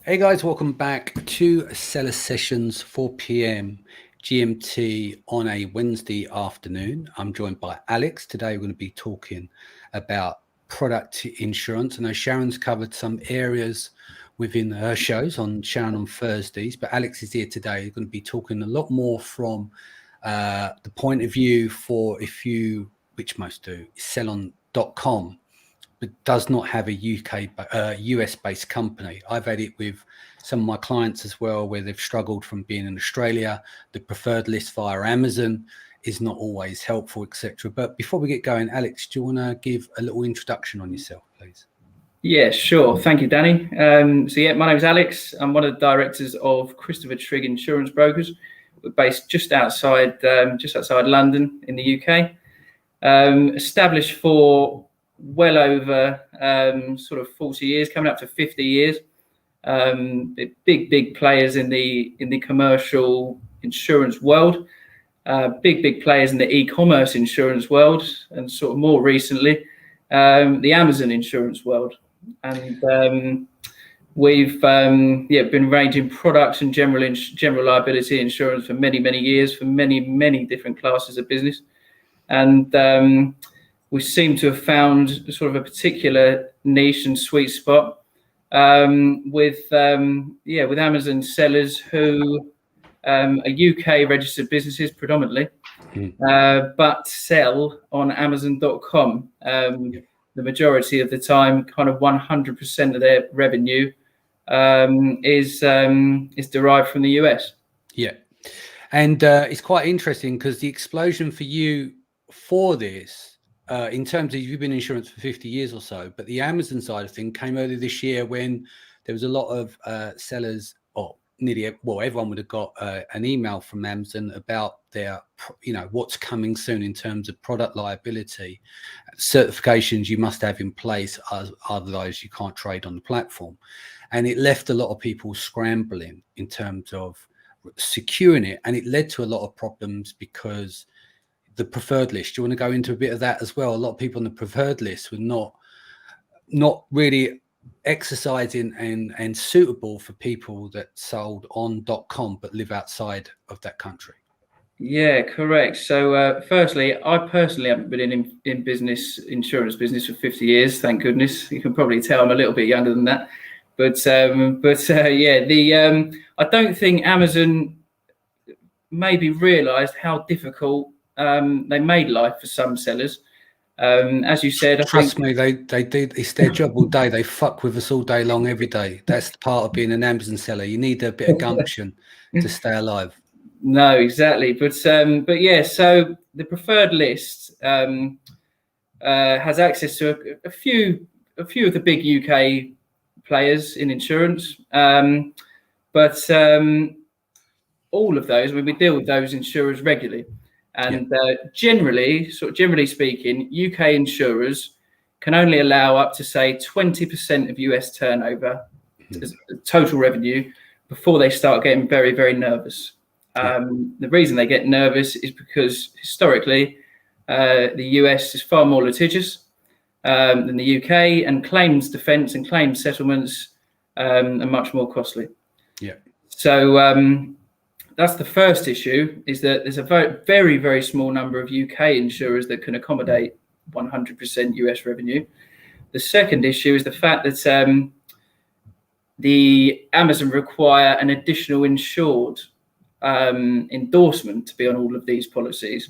Hey guys, welcome back to Seller Sessions, 4 p.m. GMT on a Wednesday afternoon. I'm joined by Alex. Today we're going to be talking about product insurance. I know Sharon's covered some areas within her shows on Sharon on Thursdays, but Alex is here today. We're going to be talking a lot more from the point of view for if you, which most do, is sellon.com. but does not have a US-based company. I've had it with some of my clients as well, where they've struggled from being in Australia. The preferred list via Amazon is not always helpful, etc. But before we get going, Alex, do you want to give a little introduction on yourself, please? Yeah, sure. Thank you, Danny. My name is Alex. I'm one of the directors of Christopher Trigg Insurance Brokers. We're based just outside London in the UK. Established for well over sort of 40 years, coming up to 50 years. Big players in the commercial insurance world. Big players in the e-commerce insurance world, and sort of more recently, the Amazon insurance world. And we've been ranging products and general liability insurance for many years for many different classes of business. And we seem to have found sort of a particular niche and sweet spot with Amazon sellers who are UK registered businesses predominantly, but sell on Amazon.com. The majority of the time, kind of 100% of their revenue is derived from the US. Yeah, and it's quite interesting because the explosion for you for this, in terms of you've been in insurance for 50 years or so, but the Amazon side of things came earlier this year when there was a lot of sellers, or everyone would have got an email from Amazon about their, what's coming soon in terms of product liability certifications you must have in place, otherwise you can't trade on the platform. And it left a lot of people scrambling in terms of securing it, and it led to a lot of problems because the preferred list. Do you want to go into a bit of that as well? A lot of people on the preferred list were not really exercising and suitable for people that sold on .com but live outside of that country. Yeah, correct. So firstly, I personally haven't been in insurance business for 50 years, thank goodness. You can probably tell I'm a little bit younger than that. But I don't think Amazon maybe realized how difficult they made life for some sellers. As you said, Trust me, they do. It's their job all day. They fuck with us all day long, every day. That's part of being an Amazon seller. You need a bit of gumption to stay alive. No, exactly. But yeah. So the preferred list has access to a few of the big UK players in insurance, but all of those, we deal with those insurers regularly. And generally speaking, UK insurers can only allow up to, say, 20% of US turnover, total revenue, before they start getting very nervous. The reason they get nervous is because historically, the US is far more litigious than the UK, and claims defense and claims settlements are much more costly. Yeah. So that's the first issue, is that there's a very small number of UK insurers that can accommodate 100% US revenue. The second issue is the fact that the Amazon require an additional insured endorsement to be on all of these policies.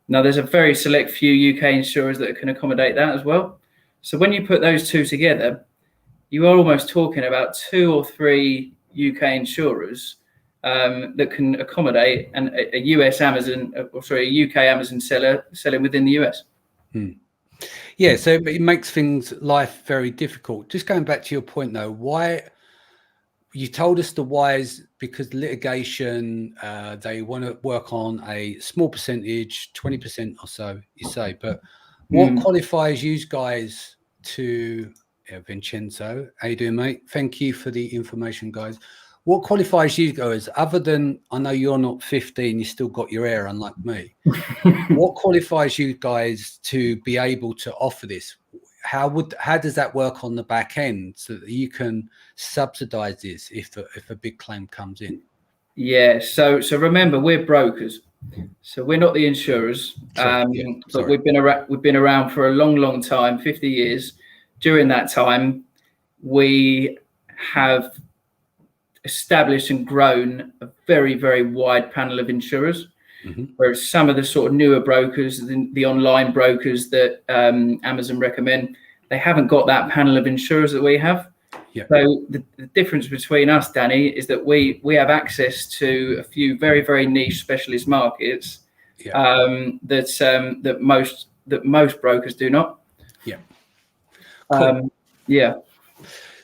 Now, there's a very select few UK insurers that can accommodate that as well. So when you put those two together, you are almost talking about 2 or 3 UK insurers that can accommodate a UK Amazon seller selling within the US. Yeah, so it makes life very difficult. Just going back to your point though, why you told us the whys, because litigation, they want to work on a small percentage, 20% or so, you say, but what qualifies you guys to, Vincenzo, how you doing, mate? Thank you for the information, guys. What qualifies you guys, other than, I know you're not 15, you still got your hair, unlike me. What qualifies you guys to be able to offer this? how does that work on the back end so that you can subsidize this if a big claim comes in? Yeah. So remember, we're brokers, so we're not the insurers. But we've been around for a long time, 50 years. During that time, we have established and grown a very wide panel of insurers. Whereas some of the sort of newer brokers, the online brokers that Amazon recommend, they haven't got that panel of insurers that we have. Yeah. So the difference between us, Danny, is that we have access to a few very niche specialist markets that most brokers do not. Yeah. Cool. Yeah.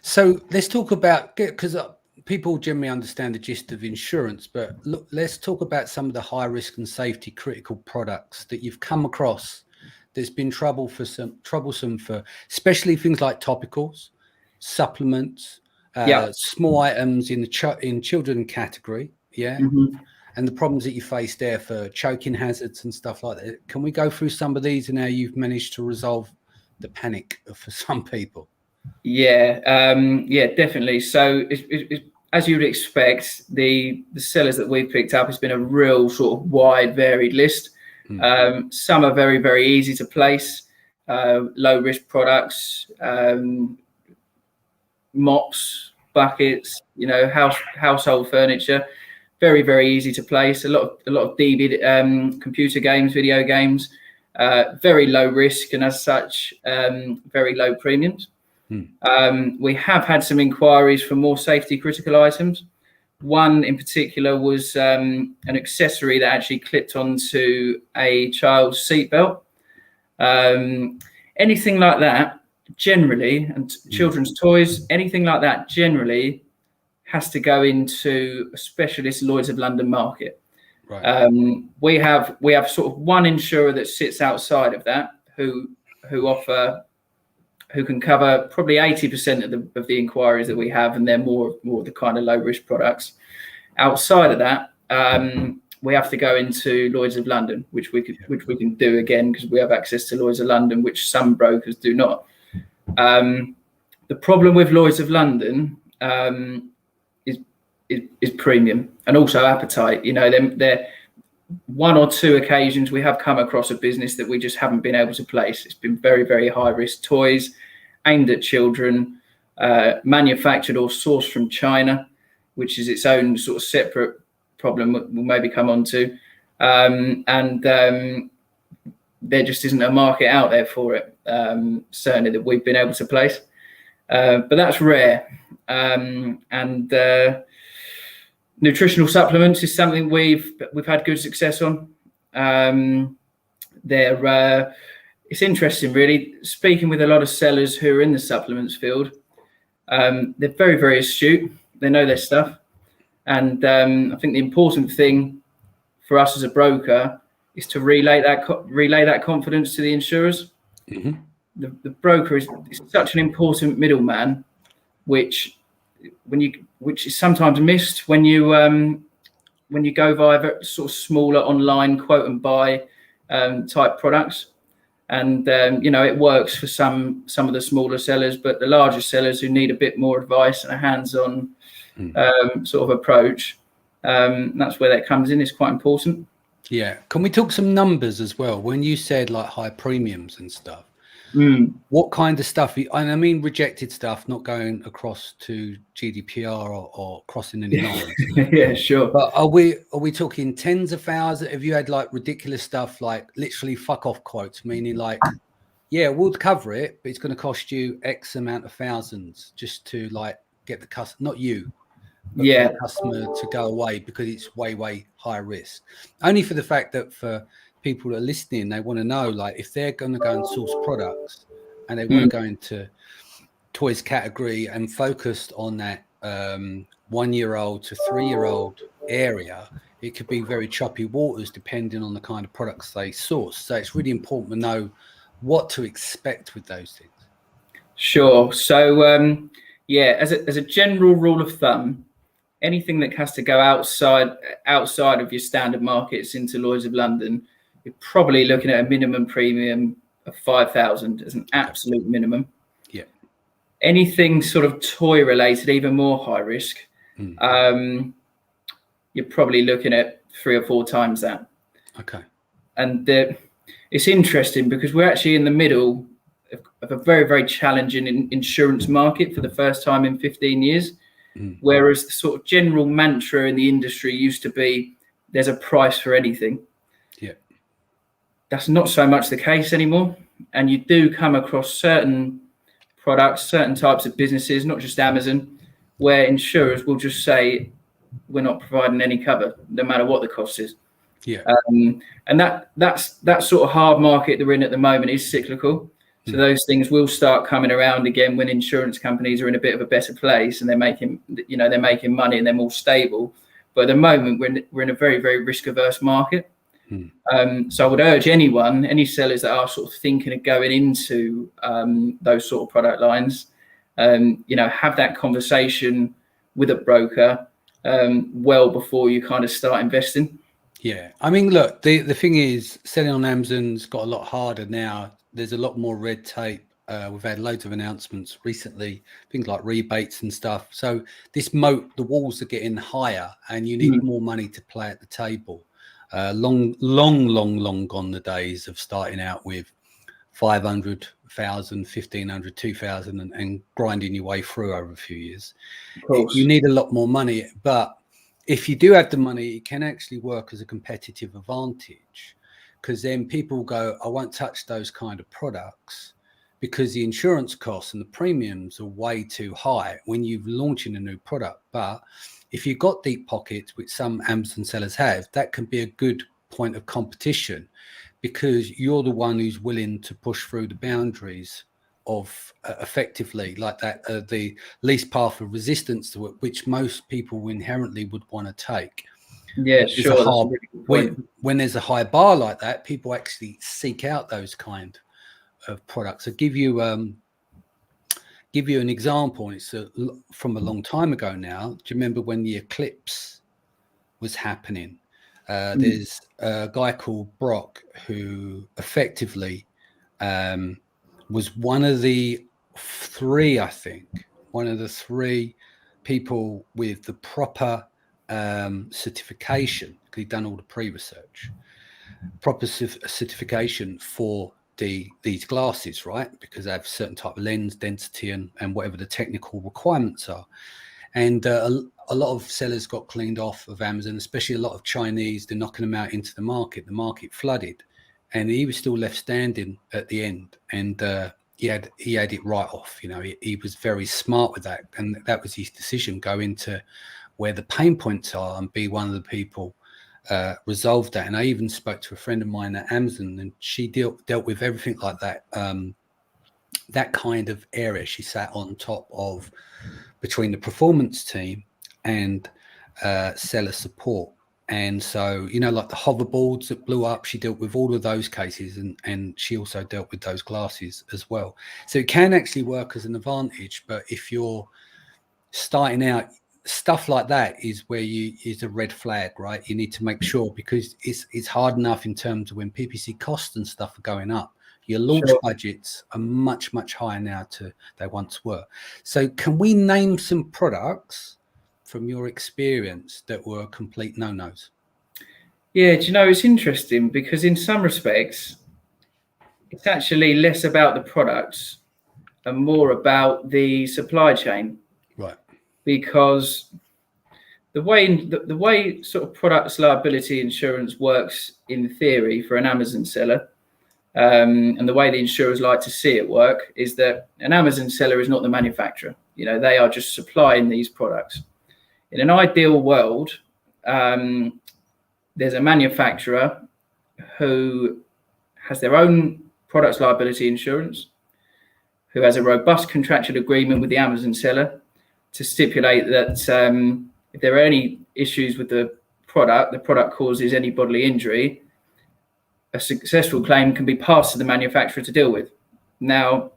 So let's talk about, because people generally understand the gist of insurance, but look, let's talk about some of the high risk and safety critical products that you've come across that's been troublesome for, especially things like topicals, supplements, small items in the children category, and the problems that you face there for choking hazards and stuff like that. Can we go through some of these and how you've managed to resolve the panic for some people? Yeah, definitely. So as you would expect, the sellers that we've picked up has been a real sort of wide, varied list. Some are very easy to place, low risk products, mops, buckets, household furniture, very easy to place. A lot of DB, computer games, video games, very low risk, and as such, very low premiums. We have had some inquiries for more safety critical items. One in particular was an accessory that actually clipped onto a child's seatbelt. Anything like that, generally, and children's toys, anything like that, generally has to go into a specialist Lloyd's of London market. Right. We have sort of one insurer that sits outside of that who can cover probably 80% of the inquiries that we have, and they're more the kind of low risk products. Outside of that, we have to go into Lloyd's of London, which we can do again because we have access to Lloyd's of London, which some brokers do not. The problem with Lloyd's of London is premium and also appetite. There one or two occasions we have come across a business that we just haven't been able to place. It's been very high risk toys aimed at children, manufactured or sourced from China, which is its own sort of separate problem we'll maybe come on to. And there just isn't a market out there for it, certainly that we've been able to place. But that's rare. And nutritional supplements is something we've had good success on. It's interesting, really, speaking with a lot of sellers who are in the supplements field. They're very astute. They know their stuff. And I think the important thing for us as a broker is to relay that confidence to the insurers. The broker is such an important middleman, which is sometimes missed when you go via sort of smaller online quote and buy type products. And it works for some of the smaller sellers, but the larger sellers who need a bit more advice and a hands-on sort of approach, that's where that comes in. It's quite important. Yeah. Can we talk some numbers as well? When you said like high premiums and stuff, what kind of stuff? And I mean rejected stuff, not going across to GDPR or crossing any lines. Yeah, sure. But are we talking tens of thousands? Have you had like ridiculous stuff, like literally fuck off quotes, meaning like, yeah, we'll cover it, but it's going to cost you X amount of thousands just to like get the customer, not you, but for the customer to go away because it's way high risk. Only for the fact that for people that are listening, they want to know, like, if they're going to go and source products and they want to go into toys category and focused on that 1-year-old to 3-year-old area, it could be very choppy waters depending on the kind of products they source. So it's really important to know what to expect with those things. Sure. So as a general rule of thumb, anything that has to go outside of your standard markets into Lloyd's of London, you're probably looking at a minimum premium of 5,000 as an absolute minimum. Yeah. Anything sort of toy related, even more high risk, you're probably looking at 3 or 4 times that. Okay. And it's interesting because we're actually in the middle of a very, very challenging insurance market for the first time in 15 years. Whereas the sort of general mantra in the industry used to be, there's a price for anything. Yeah. That's not so much the case anymore. And you do come across certain products, certain types of businesses, not just Amazon, where insurers will just say, we're not providing any cover, no matter what the cost is. Yeah. And that sort of hard market they're in at the moment is cyclical. So those things will start coming around again when insurance companies are in a bit of a better place and they're making money and they're more stable. But at the moment, we're in a very, very risk-averse market. So I would urge any sellers that are sort of thinking of going into those sort of product lines, have that conversation with a broker well before you kind of start investing. Yeah. I mean, look, the thing is, selling on Amazon's got a lot harder now. There's a lot more red tape. We've had loads of announcements recently, things like rebates and stuff. So this moat, the walls are getting higher and you need more money to play at the table. Long gone the days of starting out with 500,000, 1,500, 2,000 and grinding your way through over a few years. Of course. You need a lot more money, but if you do have the money, it can actually work as a competitive advantage, because then people go, I won't touch those kind of products because the insurance costs and the premiums are way too high when you're launching a new product. But if you've got deep pockets, which some Amazon sellers have, that can be a good point of competition because you're the one who's willing to push through the boundaries of effectively like that, the least path of resistance to it, which most people inherently would want to take. Yeah, sure. When there's a high bar like that, people actually seek out those kind of products. I'll give you an example. It's from a long time ago now. Do you remember when the eclipse was happening? There's a guy called Brock who effectively was one of the three people with the proper certification, because he'd done all the pre-research, proper certification for these glasses, right? Because they have a certain type of lens density and whatever the technical requirements are. And a lot of sellers got cleaned off of Amazon, especially a lot of Chinese. They're knocking them out into the market. The market flooded, and he was still left standing at the end. And he had it right off. He was very smart with that, and that was his decision: go into where the pain points are and be one of the people resolve that. And I even spoke to a friend of mine at Amazon, and she dealt with everything like that. That kind of area she sat on top of, between the performance team and seller support. And so, like the hoverboards that blew up, she dealt with all of those cases, and she also dealt with those glasses as well. So it can actually work as an advantage, but if you're starting out, stuff like that is where is a red flag, right? You need to make sure, because it's hard enough in terms of when PPC costs and stuff are going up. Your launch budgets are much, much higher now than they once were. So can we name some products from your experience that were complete no-nos? Yeah, it's interesting because in some respects, it's actually less about the products and more about the supply chain. Right. Because the way sort of products liability insurance works in theory for an Amazon seller, and the way the insurers like to see it work, is that an Amazon seller is not the manufacturer. They are just supplying these products. In an ideal world, there's a manufacturer who has their own products liability insurance, who has a robust contractual agreement with the Amazon seller to stipulate that if there are any issues with the product causes any bodily injury, a successful claim can be passed to the manufacturer to deal with. Now,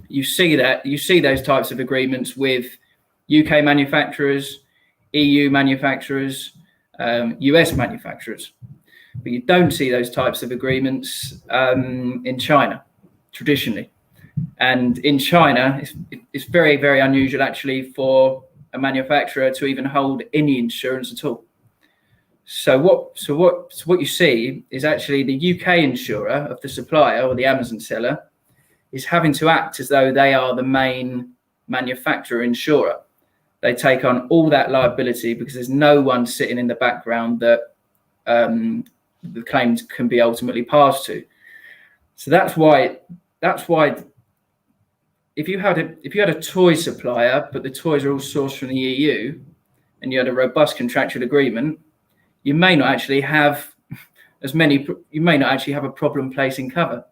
you see those types of agreements with UK manufacturers, EU manufacturers, US manufacturers, but you don't see those types of agreements in China. traditionally. And in China, it's very, very unusual actually for a manufacturer to even hold any insurance at all. So what you see is actually the UK insurer of the supplier or the Amazon seller is having to act as though they are the main manufacturer insurer. They take on all that liability because there's no one sitting in the background that the claims can be ultimately passed to. So that's why if you had a toy supplier, but the toys are all sourced from the EU, and you had a robust contractual agreement, you may not actually have a problem placing cover.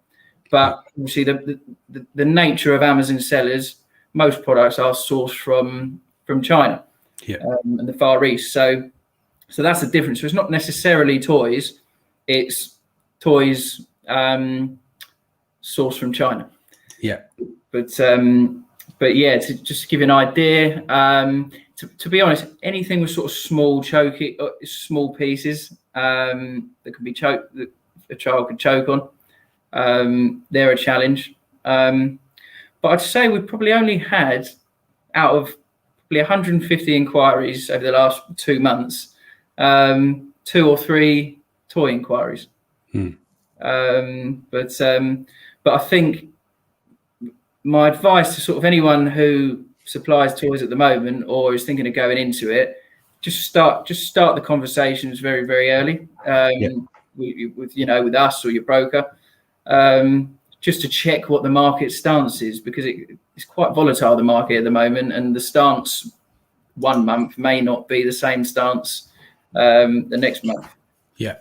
But obviously the nature of Amazon sellers, most products are sourced from China and the Far East. So that's the difference. So it's not necessarily toys, it's toys sourced from China. Yeah. But yeah, to just give you an idea, to be honest, anything with sort of small pieces that can be choked, that a child could choke on, they're a challenge. But I'd say we've probably only had, out of probably 150 inquiries over the last 2 months, 2 or 3 toy inquiries. But I think my advice to sort of anyone who supplies toys at the moment or is thinking of going into it, just start the conversations very, very early with us or your broker, just to check what the market stance is, because it's quite volatile, the market at the moment, and the stance 1 month may not be the same stance the next month. Yeah.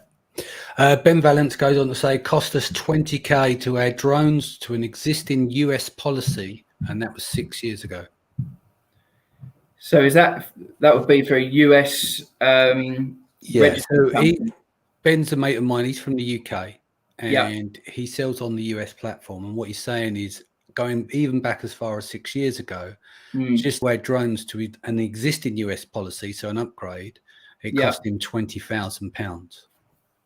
Ben Valence goes on to say, cost us 20k to add drones to an existing US policy, and that was 6 years ago. So is that would be for a US so Ben's a mate of mine. He's from the UK, and he sells on the US platform. And what he's saying is, going even back as far as 6 years ago, just to add drones to an existing US policy, so an upgrade, it cost him £20,000.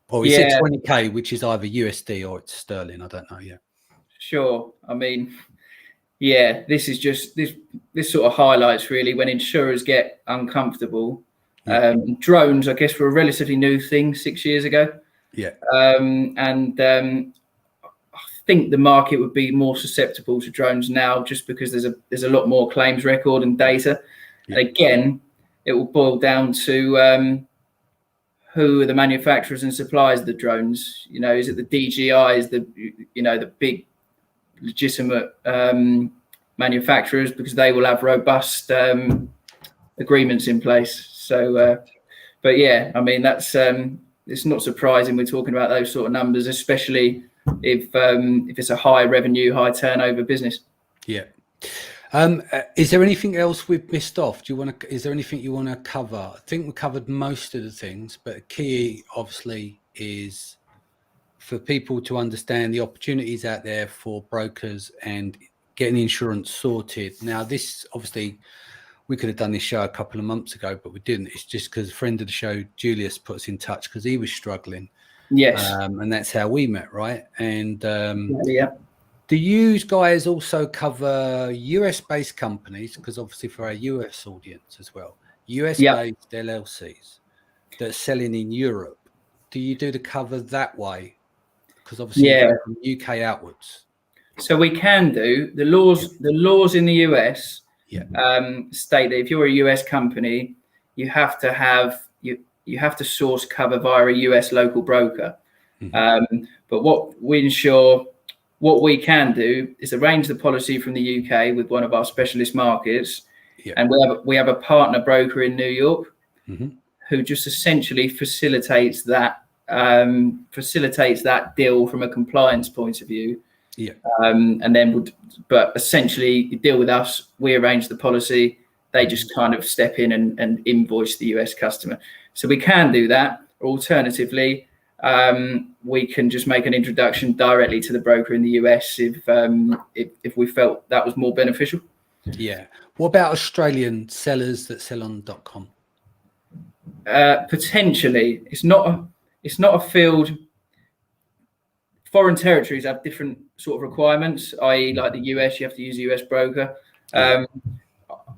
Or he said 20k, which is either USD or it's sterling. I don't know. Yeah. Sure. I mean, yeah, this is just this sort of highlights really when insurers get uncomfortable. Drones, I guess, were a relatively new thing 6 years ago. Yeah. I think the market would be more susceptible to drones now, just because there's a lot more claims record and data. Yeah. And again, it will boil down to who are the manufacturers and suppliers of the drones. You know, is it the DJIs, the big legitimate manufacturers, because they will have robust agreements in place. So, but yeah, I mean, that's it's not surprising we're talking about those sort of numbers, especially if it's a high revenue, high turnover business. Yeah. Is there anything else we've missed off? Is there anything you want to cover? I think we covered most of the things, but key obviously is for people to understand the opportunities out there for brokers and getting insurance sorted. Now, this obviously, we could have done this show a couple of months ago, but we didn't. It's just because a friend of the show, Julius, put us in touch because he was struggling. Yes. And that's how we met, right? And yeah. Do you guys also cover US-based companies? Because obviously for our US audience as well, US-based LLCs that are selling in Europe. Do you do the cover that way? Because obviously from UK outwards. So we can do. The laws in the US state that if you're a US company, you have to have you have to source cover via a US local broker. But what we can do is arrange the policy from the UK with one of our specialist markets, and we have a partner broker in New York who just essentially facilitates that deal from a compliance point of view. And then but essentially you deal with us, we arrange the policy, they just kind of step in and invoice the US customer. So we can do that. Or alternatively, we can just make an introduction directly to the broker in the US if we felt that was more beneficial. Yeah. What about Australian sellers that sell on .com? Potentially, it's not a field. Foreign territories have different sort of requirements, i.e., like the US, you have to use a US broker. Yeah.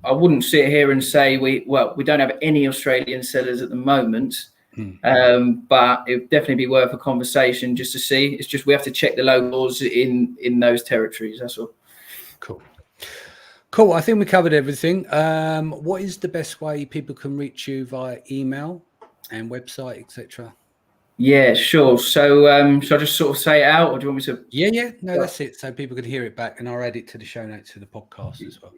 I wouldn't sit here and say we don't have any Australian sellers at the moment, but it would definitely be worth a conversation just to see. It's just we have to check the local laws in those territories. That's all. Cool. I think we covered everything. What is the best way people can reach you via email and website, etc.? Yeah, sure. So, should I just sort of say it out, or do you want me to? Yeah. No, that's it. So people can hear it back, and I'll add it to the show notes to the podcast as well.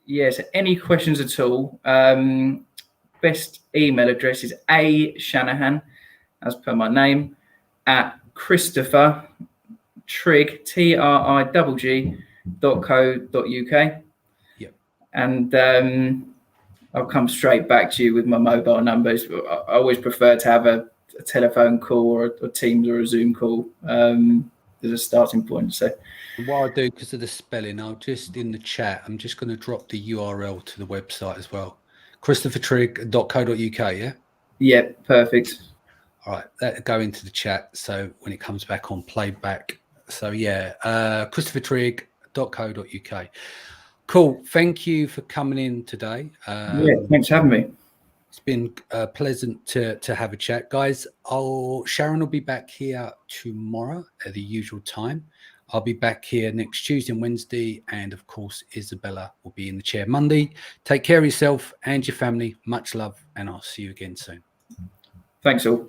Yeah. So, any questions at all? Best email address is Shanahan, as per my name, at Christopher Trigg TRIGG.co.uk. Yep. And I'll come straight back to you with my mobile numbers. I always prefer to have a telephone call or a Teams or a Zoom call as a starting point. So what I'll do, because of the spelling, I'll just in the chat, I'm just going to drop the URL to the website as well. ChristopherTrigg.co.uk, yeah? Yeah, perfect. All right, that'll go into the chat. So when it comes back on playback. So yeah, ChristopherTrigg.co.uk. Cool. Thank you for coming in today. Yeah, thanks for having me. It's been pleasant to have a chat, guys. Sharon will be back here tomorrow at the usual time. I'll be back here next Tuesday and Wednesday, and of course Isabella will be in the chair Monday. Take care of yourself and your family. Much love, and I'll see you again soon. Thanks all.